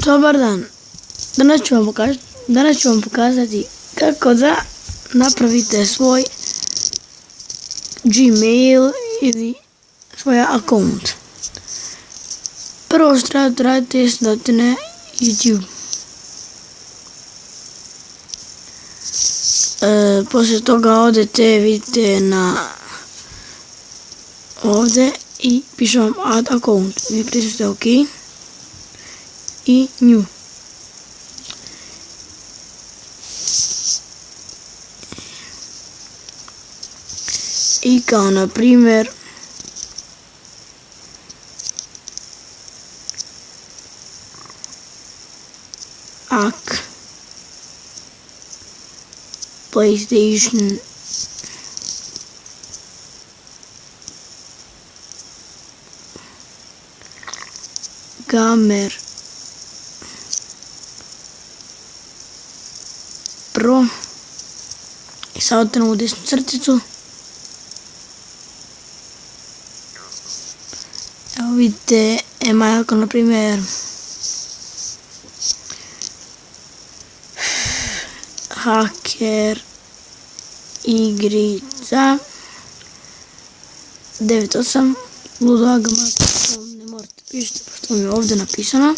Dobar dan, danas ću vam pokazati kako da napravite svoj Gmail ili svoj akaunt. Prvo što trebate raditi je da odete na YouTube. Poslije toga odete, vidite na ovdje i piše vam add account. Vi pritisnete OK i new. I kao na primjer PlayStation Gamer Pro i sad odete na ovu desnu crticu. Evo vidite email, na primjer hacker igrica 98 ludogama, to ne morate pišiti pošto mi je ovdje napisano.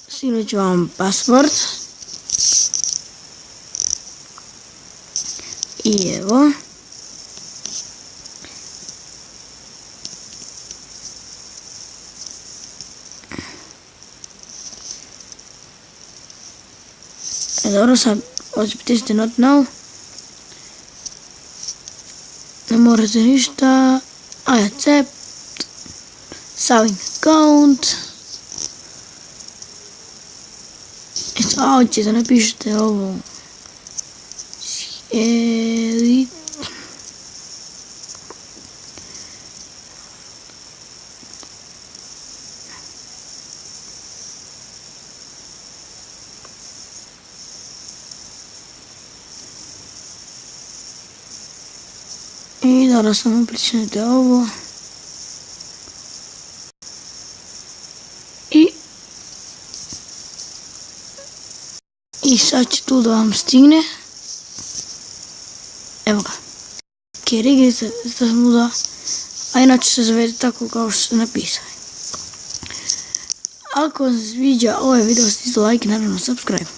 Sinut ću vam password i evo. Dobro, sad pritisnite not now. Ne morate ništa. I accept. Saving account. Eto, ćete napišete ovo. Edit. I dobro, samo pritisnete ovo. I sad će tu da vam stigne. Evo ga. Igrica smuda. A inače se zove tako kao što ste napisali. Ako vam se sviđa ovaj video, stisnite like i naravno subscribe.